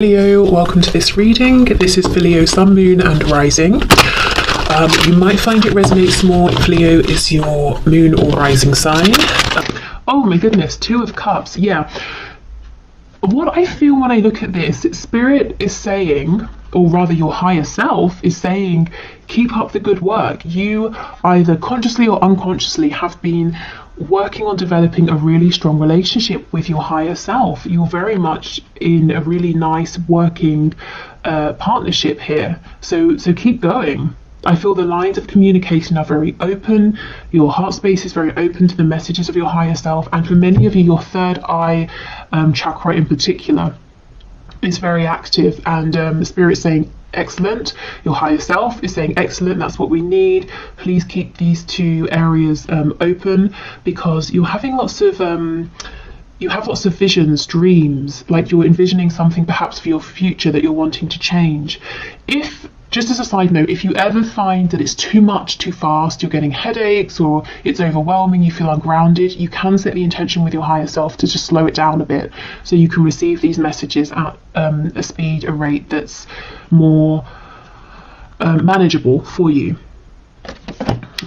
Leo, welcome to this reading. This is for Leo, Sun, Moon and Rising. You might find it resonates more if Leo is your moon or rising sign. Oh my goodness, Two of Cups, yeah. What I feel when I look at this, Spirit is saying, or rather your higher self is saying, keep up the good work. You either consciously or unconsciously have been working on developing a really strong relationship with your higher self. You're very much in a really nice working partnership here. So keep going. I feel the lines of communication are very open. Your heart space is very open to the messages of your higher self. And for many of you, your third eye chakra in particular is very active, and the Spirit's saying excellent. Your higher self is saying excellent, that's what we need. Please keep these two areas open, because you're having lots of you have lots of visions, dreams, like you're envisioning something perhaps for your future that you're wanting to change. If, just as a side note, if you ever find that it's too much too fast, you're getting headaches or it's overwhelming, you feel ungrounded, you can set the intention with your higher self to just slow it down a bit so you can receive these messages at a speed, a rate that's more manageable for you.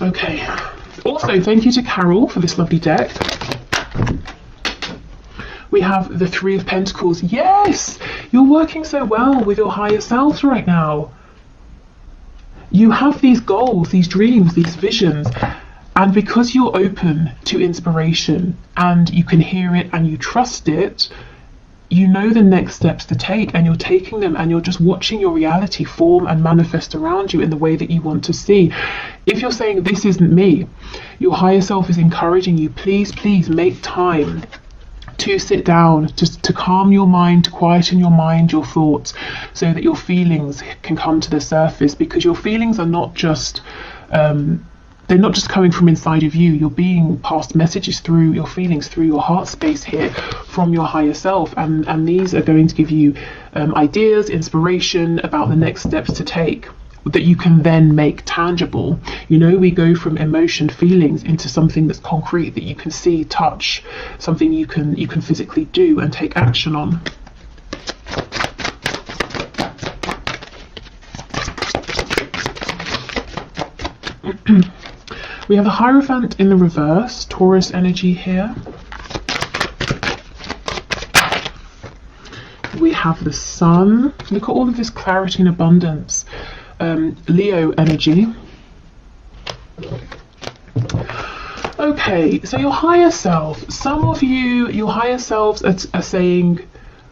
Okay. Also, thank you to Carol for this lovely deck. We have the Three of Pentacles. Yes! You're working so well with your higher selves right now. You have these goals, these dreams, these visions, and because you're open to inspiration and you can hear it and you trust it, you know the next steps to take, and you're taking them, and you're just watching your reality form and manifest around you in the way that you want to see. If you're saying, this isn't me, your higher self is encouraging you, please make time to sit down, to calm your mind, to quieten your mind, your thoughts, so that your feelings can come to the surface, because your feelings are not just they're not just coming from inside of you. You're being passed messages through your feelings, through your heart space here, from your higher self, and these are going to give you ideas, inspiration about the next steps to take that you can then make tangible. You know, we go from emotion, feelings, into something that's concrete, that you can see, touch, something you can physically do and take action on. We have a Hierophant in the reverse, Taurus energy here. We have the Sun. Look at all of this clarity and abundance. Leo energy. Okay, so your higher self, some of you, your higher selves are saying,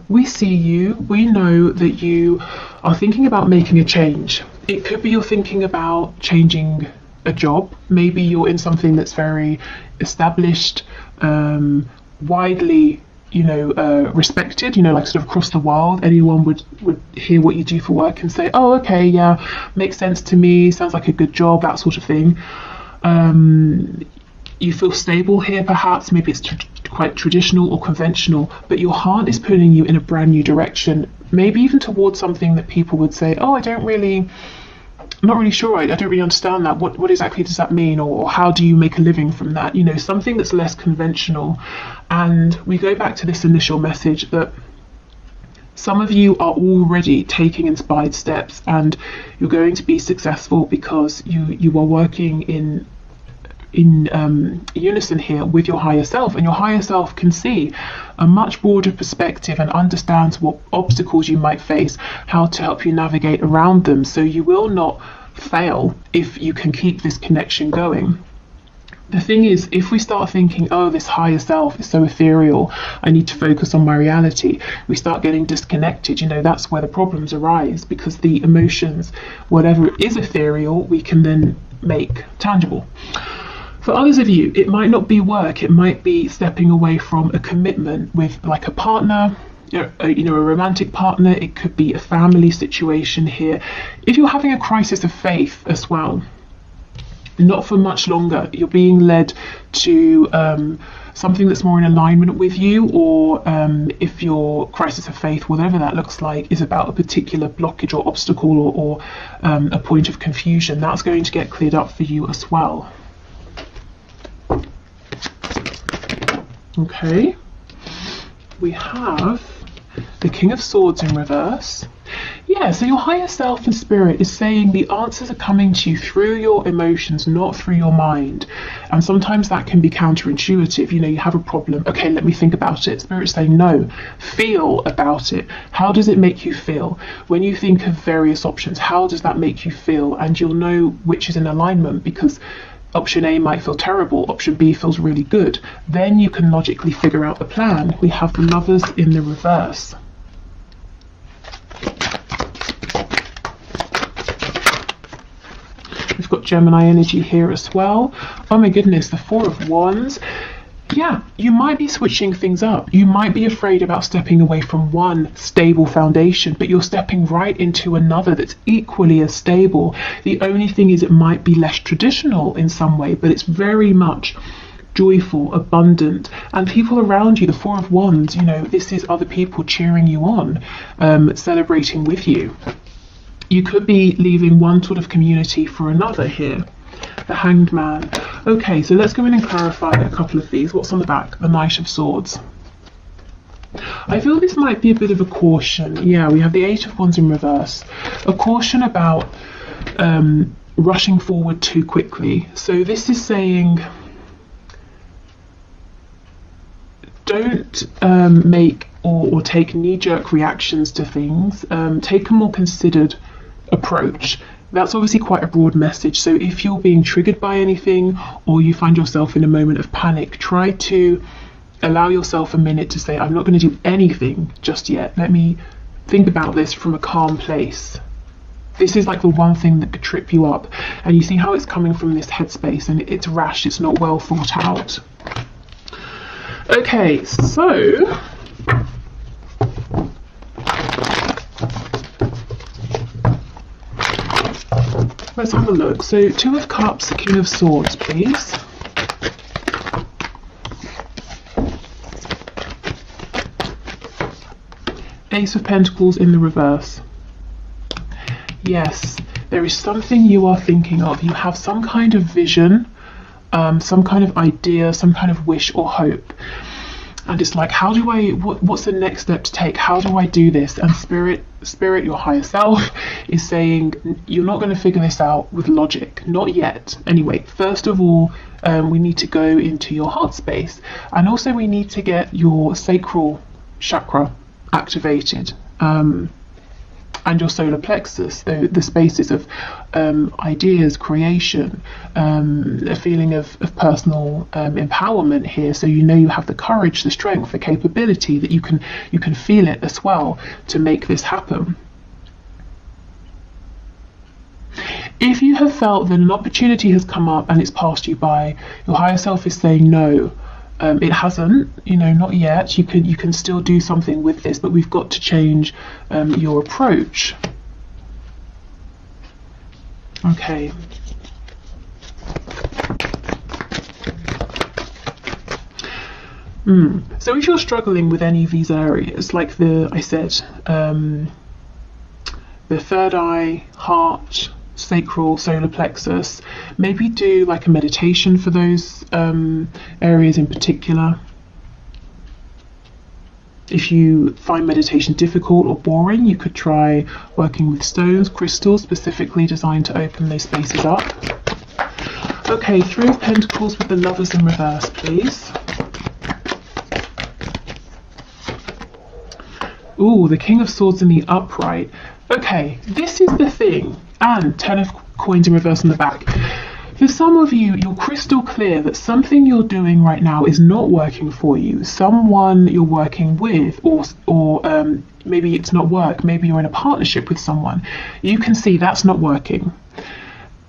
we see you, we know that you are thinking about making a change. It could be you're thinking about changing a job. Maybe you're in something that's very established, widely respected, like sort of across the world. Anyone would hear what you do for work and say, oh, okay, yeah, makes sense to me, sounds like a good job, that sort of thing. You feel stable here, perhaps. Maybe it's quite traditional or conventional, but your heart is pulling you in a brand new direction, maybe even towards something that people would say, oh, I'm not really sure, I don't really understand that. What exactly does that mean? Or how do you make a living from that? Something that's less conventional. And we go back to this initial message that some of you are already taking inspired steps, and you're going to be successful because you are working in unison here with your higher self, and your higher self can see a much broader perspective and understands what obstacles you might face, how to help you navigate around them, so you will not fail if you can keep this connection going. The thing is, if we start thinking, oh, this higher self is so ethereal, I need to focus on my reality, we start getting disconnected. That's where the problems arise, because the emotions, whatever is ethereal, we can then make tangible. For others of you, it might not be work, it might be stepping away from a commitment with like a partner, a romantic partner. It could be a family situation here. If you're having a crisis of faith as well, not for much longer, you're being led to something that's more in alignment with you, or if your crisis of faith, whatever that looks like, is about a particular blockage or obstacle or a point of confusion, that's going to get cleared up for you as well. Okay, we have The King of Swords in reverse. Yeah, so your higher self and spirit is saying the answers are coming to you through your emotions, not through your mind. And sometimes that can be counterintuitive. You know, you have a problem. Okay, let me think about it. Spirit's saying, no, feel about it. How does it make you feel? When you think of various options, how does that make you feel? And you'll know which is in alignment, because option A might feel terrible, option B feels really good. Then you can logically figure out the plan. We have the Lovers in the reverse. We've got Gemini energy here as well. Oh my goodness, the Four of Wands. Yeah, you might be switching things up. You might be afraid about stepping away from one stable foundation, but you're stepping right into another that's equally as stable. The only thing is it might be less traditional in some way, but it's very much joyful, abundant, and people around you, the Four of Wands, you know, this is other people cheering you on, celebrating with you. You could be leaving one sort of community for another here. The Hanged Man. Okay, so let's go in and clarify a couple of these. What's on the back? The Knight of Swords. I feel this might be a bit of a caution. Yeah, we have the Eight of Wands in reverse. A caution about rushing forward too quickly. So this is saying, don't make or take knee-jerk reactions to things. Take a more considered approach. That's obviously quite a broad message. So if you're being triggered by anything, or you find yourself in a moment of panic, try to allow yourself a minute to say, I'm not going to do anything just yet. Let me think about this from a calm place. This is like the one thing that could trip you up. And you see how it's coming from this headspace, and it's rash, it's not well thought out. Okay, so let's have a look. So Two of Cups, King of Swords, please. Ace of Pentacles in the reverse. Yes, there is something you are thinking of. You have some kind of vision, some kind of idea, some kind of wish or hope. And it's like, how do I, what's the next step to take? How do I do this? And spirit, your higher self, is saying, you're not going to figure this out with logic. Not yet. Anyway, first of all, we need to go into your heart space. And also we need to get your sacral chakra activated. And your solar plexus, the spaces of ideas, creation, a feeling of personal empowerment here. So you know you have the courage, the strength, the capability, that you can feel it as well to make this happen. If you have felt that an opportunity has come up and it's passed you by, your higher self is saying no. It hasn't, you know, not yet. You can still do something with this, but we've got to change your approach. Okay. So if you're struggling with any of these areas, like I said, the third eye, heart, sacral, solar plexus, maybe do like a meditation for those areas in particular. If you find meditation difficult or boring, you could try working with stones, crystals specifically designed to open those spaces up. Okay, Three of Pentacles with the Lovers in reverse, please. Ooh, the King of Swords in the upright. Okay, this is the thing. And 10 of Coins in reverse on the back. For some of you, you're crystal clear that something you're doing right now is not working for you. Someone you're working with, or maybe it's not work, maybe you're in a partnership with someone. You can see that's not working.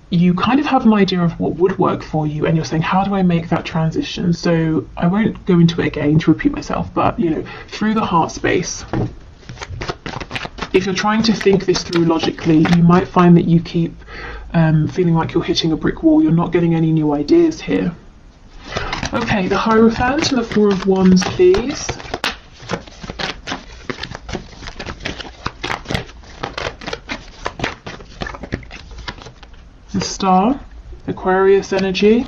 You kind of have an idea of what would work for you, and you're saying, how do I make that transition? So I won't go into it again to repeat myself, but you know, through the heart space, if you're trying to think this through logically, you might find that you keep feeling like you're hitting a brick wall. You're not getting any new ideas here. Okay, the Hierophant and the Four of Wands, please. The Star, Aquarius energy.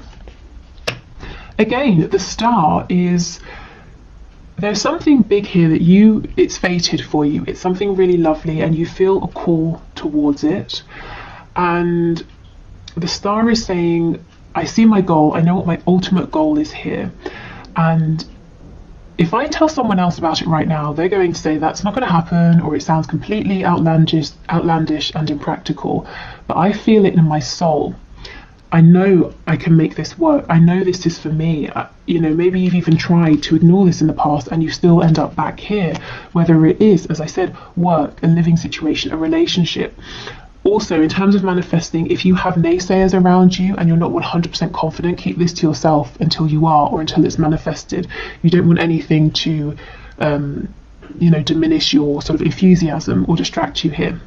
Again, the Star is there's something big here that it's fated for you. It's something really lovely and you feel a call towards it. And the star is saying, I see my goal, I know what my ultimate goal is here. And if I tell someone else about it right now, they're going to say that's not going to happen, or it sounds completely outlandish and impractical. But I feel it in my soul. I know I can make this work. I know this is for me. You know, maybe you've even tried to ignore this in the past and you still end up back here, whether it is, as I said, work, a living situation, a relationship. Also, in terms of manifesting, if you have naysayers around you and you're not 100% confident, keep this to yourself until you are, or until it's manifested. You don't want anything to, you know, diminish your sort of enthusiasm or distract you here.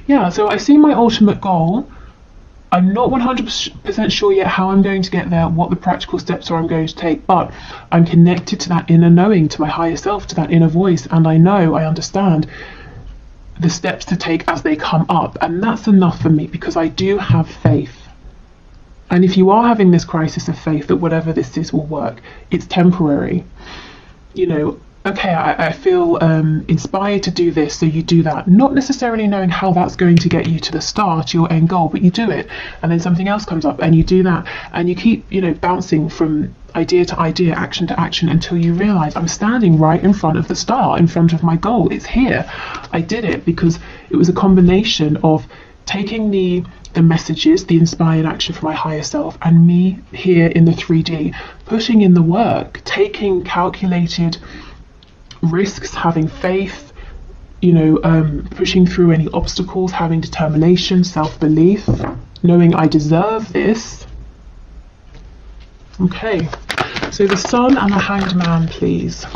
Yeah, so I see my ultimate goal. I'm not 100% sure yet how I'm going to get there, what the practical steps are I'm going to take, but I'm connected to that inner knowing, to my higher self, to that inner voice, and I know, I understand the steps to take as they come up, and that's enough for me because I do have faith. And if you are having this crisis of faith that whatever this is will work, it's temporary. You know, okay, I feel inspired to do this, so you do that, not necessarily knowing how that's going to get you to the start, to your end goal, but you do it, and then something else comes up and you do that, and you keep, you know, bouncing from idea to idea, action to action, until you realize I'm standing right in front of the star, in front of my goal. It's here. I did it because it was a combination of taking the messages, the inspired action from my higher self, and me here in the 3D, putting in the work, taking calculated risks, having faith, you know, pushing through any obstacles, having determination, self-belief, knowing I deserve this. Okay, so the Sun and the Hanged Man, please.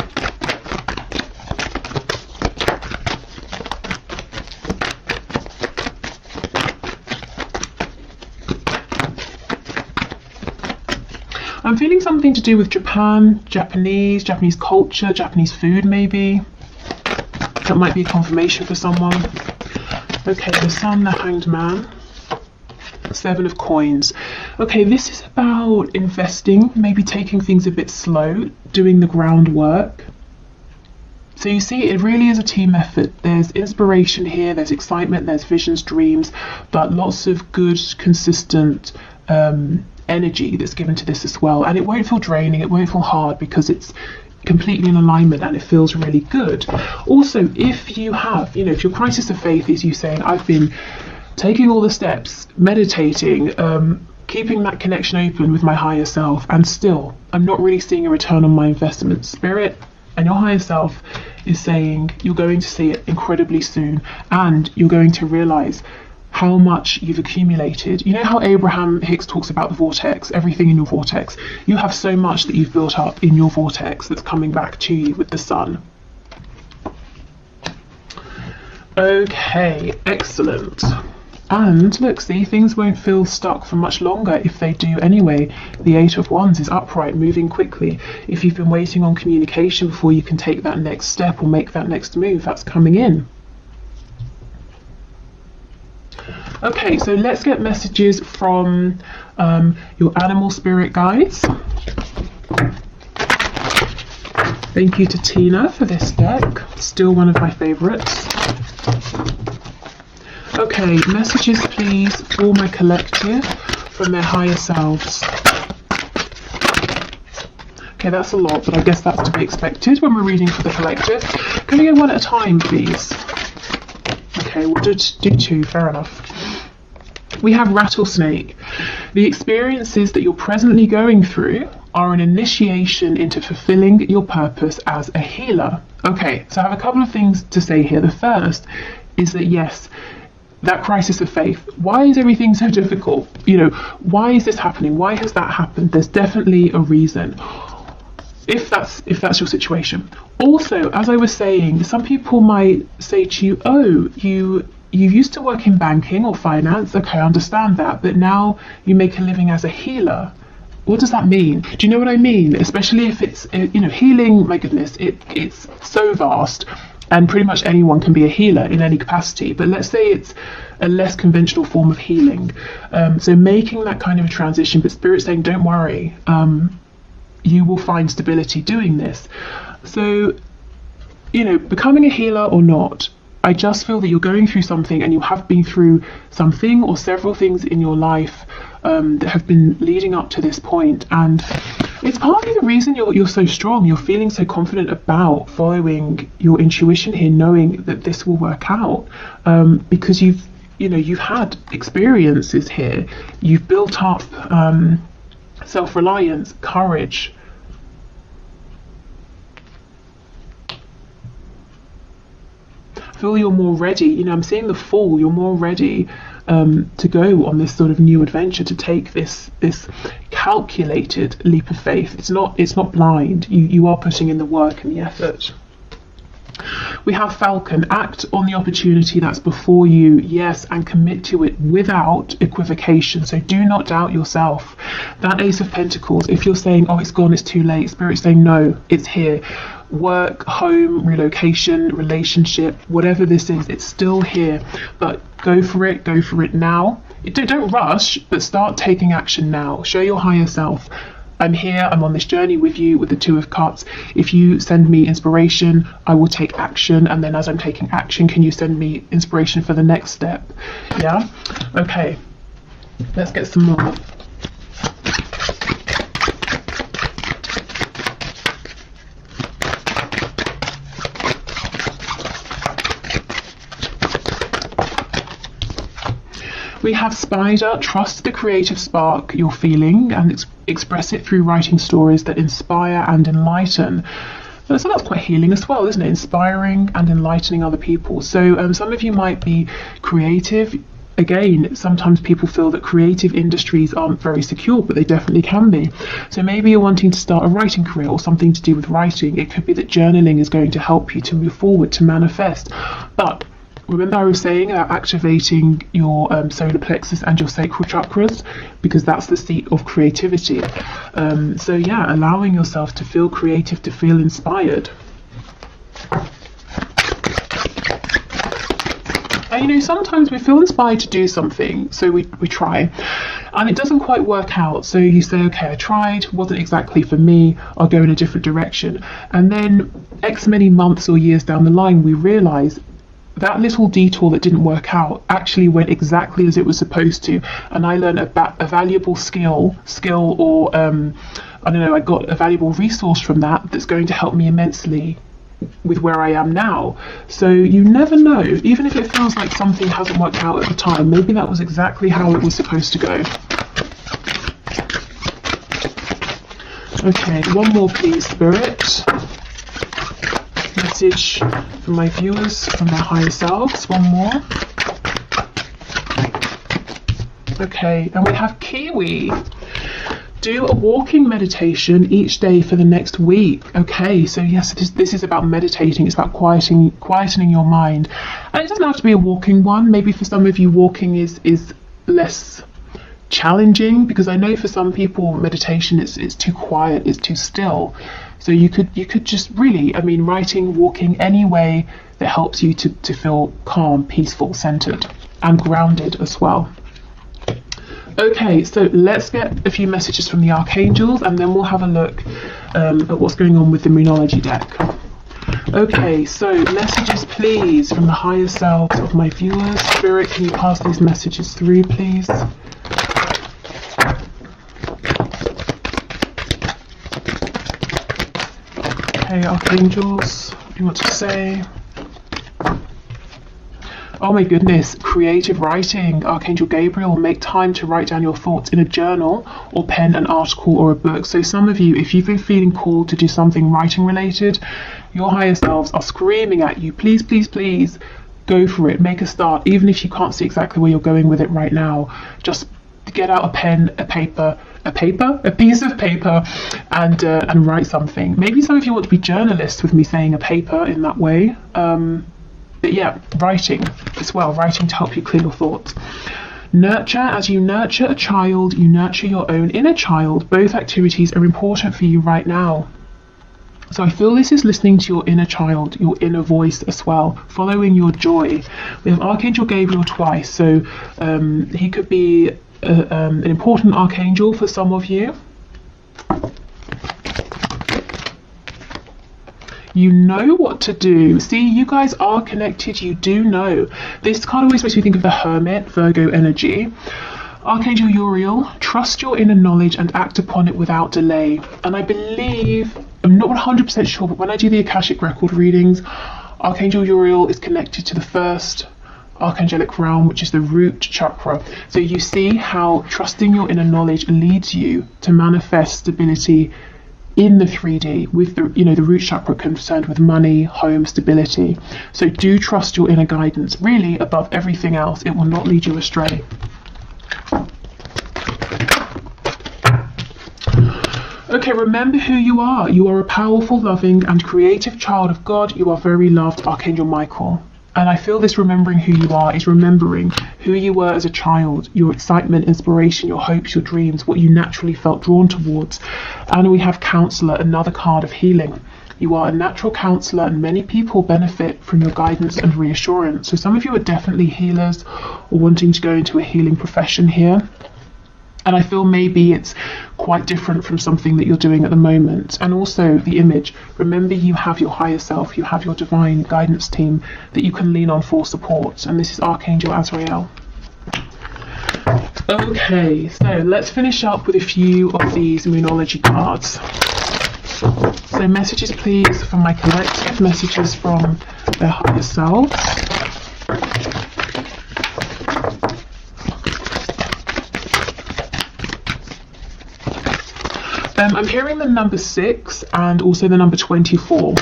I'm feeling something to do with Japan, Japanese culture, Japanese food maybe. That might be a confirmation for someone. Okay, the Sun, the Hanged Man. 7 of Coins. Okay, this is about investing, maybe taking things a bit slow, doing the groundwork. So you see, it really is a team effort. There's inspiration here, there's excitement, there's visions, dreams, but lots of good, consistent energy that's given to this as well. And it won't feel draining, it won't feel hard, because it's completely in alignment and it feels really good. Also, if you have, you know, if your crisis of faith is you saying, I've been taking all the steps, meditating, keeping that connection open with my higher self, and still I'm not really seeing a return on my investment. Spirit and your higher self is saying you're going to see it incredibly soon, and you're going to realize how much you've accumulated. You know how Abraham Hicks talks about the vortex, everything in your vortex. You have so much that you've built up in your vortex that's coming back to you with the Sun. Okay, excellent. And look, see, things won't feel stuck for much longer if they do anyway. The 8 of Wands is upright, moving quickly. If you've been waiting on communication before you can take that next step or make that next move, that's coming in. Okay, so let's get messages from your animal spirit guides. Thank you to Tina for this deck. Still one of my favorites. Okay, messages please for my collective from their higher selves. Okay, that's a lot, but I guess that's to be expected when we're reading for the collective. Can we go one at a time, please? Okay, we'll do 2, fair enough. We have Rattlesnake. The experiences that you're presently going through are an initiation into fulfilling your purpose as a healer. Okay, so I have a couple of things to say here. The first is that yes, that crisis of faith, why is everything so difficult? You know, why is this happening? Why has that happened? There's definitely a reason, if that's your situation. Also, as I was saying, some people might say to you, oh, you used to work in banking or finance. Okay, I understand that, but now you make a living as a healer. What does that mean? Do you know what I mean? Especially if it's, you know, healing, my goodness, it's so vast. And pretty much anyone can be a healer in any capacity. But let's say it's a less conventional form of healing. So making that kind of a transition, but Spirit saying, don't worry. you will find stability doing this. So, you know, becoming a healer or not, I just feel that you're going through something, and you have been through something or several things in your life that have been leading up to this point, and it's partly the reason you're so strong. You're feeling so confident about following your intuition here, knowing that this will work out, because you've had experiences here. You've built up self-reliance, courage. I feel you're more ready. You know, I'm seeing the Fool. You're more ready to go on this sort of new adventure, to take this calculated leap of faith. It's not blind. You are putting in the work and the effort. We have Falcon. Act on the opportunity that's before you, yes, and commit to it without equivocation. So do not doubt yourself. That Ace of Pentacles, if you're saying, oh, it's gone, it's too late, Spirit's saying, no, it's here. Work, home, relocation, relationship, whatever this is, it's still here. But go for it now. Don't rush, but start taking action now. Show your higher self, I'm here, I'm on this journey with you, with the Two of Cups. If you send me inspiration, I will take action, and then as I'm taking action, can you send me inspiration for the next step? Yeah? Okay, let's get some more. We have Spider. Trust the creative spark you're feeling and express it through writing stories that inspire and enlighten. So that's quite healing as well, isn't it? Inspiring and enlightening other people. So some of you might be creative. Again, sometimes people feel that creative industries aren't very secure, but they definitely can be. So maybe you're wanting to start a writing career or something to do with writing. It could be that journaling is going to help you to move forward, to manifest. But remember, I was saying about activating your solar plexus and your sacral chakras, because that's the seat of creativity. So yeah, allowing yourself to feel creative, to feel inspired. And you know, sometimes we feel inspired to do something, so we try, and it doesn't quite work out. So you say, okay, I tried, wasn't exactly for me, I'll go in a different direction. And then X many months or years down the line, we realise that little detour that didn't work out actually went exactly as it was supposed to, and I learned a valuable skill or I don't know, I got a valuable resource from that's going to help me immensely with where I am now. So you never know, even if it feels like something hasn't worked out at the time, maybe that was exactly how it was supposed to go. Okay, one more please, Spirit. Message from my viewers, from their higher selves. One more. Okay, and we have Kiwi. Do a walking meditation each day for the next week. Okay, so yes, this is about meditating. It's about quietening your mind, and it doesn't have to be a walking one. Maybe for some of you, walking is less challenging, because I know for some people meditation it's too quiet, it's too still. So you could just really, I mean, writing, walking, any way that helps you to feel calm, peaceful, centered, and grounded as well. Okay, so let's get a few messages from the archangels, and then we'll have a look at what's going on with the Moonology deck. Okay, so messages please from the higher selves of my viewers. Spirit, can you pass these messages through, please? Okay, archangels, what do you want to say? Oh my goodness, creative writing. Archangel Gabriel, make time to write down your thoughts in a journal or pen an article or a book. So some of you, if you've been feeling called to do something writing related, your higher selves are screaming at you, please, please, please, go for it, make a start. Even if you can't see exactly where you're going with it right now, just get out a pen, a piece of paper, and write something. Maybe some of you want to be journalists with me saying a paper in that way. But yeah, writing as well, writing to help you clear your thoughts. Nurture. As you nurture a child, you nurture your own inner child. Both activities are important for you right now. So I feel this is listening to your inner child, your inner voice as well, following your joy. We have Archangel Gabriel twice, so he could be an important archangel for some of you. You know what to do. See, you guys are connected. You do know. This card always makes me think of the Hermit, Virgo energy. Archangel Uriel, trust your inner knowledge and act upon it without delay. And I believe, I'm not 100% sure, but when I do the Akashic record readings, Archangel Uriel is connected to the first archangelic realm, which is the root chakra. So you see how trusting your inner knowledge leads you to manifest stability in the 3D with the, the root chakra concerned with money, home, stability. So do trust your inner guidance. Really, above everything else, it will not lead you astray. Okay, remember who you are. You are a powerful, loving, and creative child of God. You are very loved, Archangel Michael. And I feel this remembering who you are is remembering who you were as a child, your excitement, inspiration, your hopes, your dreams, what you naturally felt drawn towards. And we have Counselor, another card of healing. You are a natural counsellor, and many people benefit from your guidance and reassurance. So some of you are definitely healers or wanting to go into a healing profession here. And I feel maybe it's quite different from something that you're doing at the moment. And also the image. Remember, you have your higher self, you have your divine guidance team that you can lean on for support. And this is Archangel Azrael. Okay, so let's finish up with a few of these Moonology cards. So messages, please, from my collective, messages from their higher selves. I'm hearing the number 6 and also the number 24.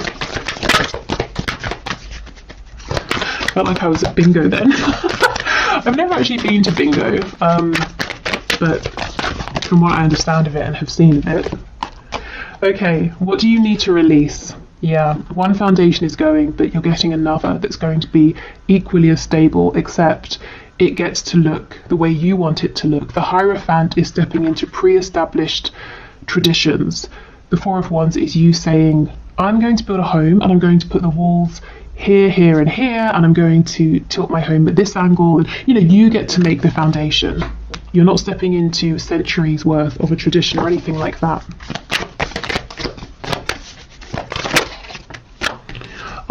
Felt like I was at bingo then. I've never actually been to bingo, but from what I understand of it and have seen of it. Okay, what do you need to release? Yeah, one foundation is going, but you're getting another that's going to be equally as stable, except it gets to look the way you want it to look. The Hierophant is stepping into pre-established traditions. The Four of Wands is you saying, I'm going to build a home and I'm going to put the walls here, here and here, and I'm going to tilt my home at this angle, and you get to make the foundation. You're not stepping into centuries worth of a tradition or anything like that.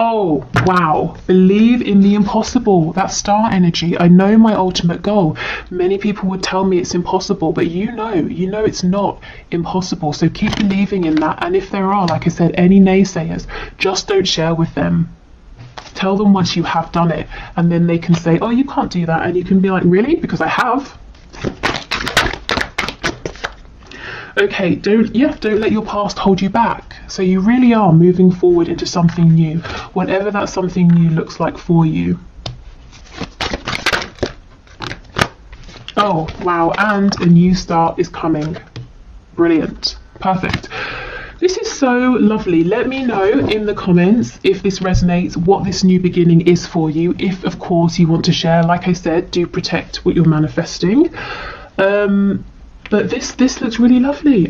Oh, wow. Believe in the impossible. That star energy. I know my ultimate goal. Many people would tell me it's impossible, but you know it's not impossible. So keep believing in that. And if there are, like I said, any naysayers, just don't share with them. Tell them once you have done it, and then they can say, oh, you can't do that. And you can be like, really? Because I have. Okay, don't let your past hold you back. So you really are moving forward into something new, whatever that something new looks like for you. Oh, wow, and a new start is coming. Brilliant. Perfect. This is so lovely. Let me know in the comments if this resonates, what this new beginning is for you. If, of course, you want to share, like I said, do protect what you're manifesting. But this looks really lovely.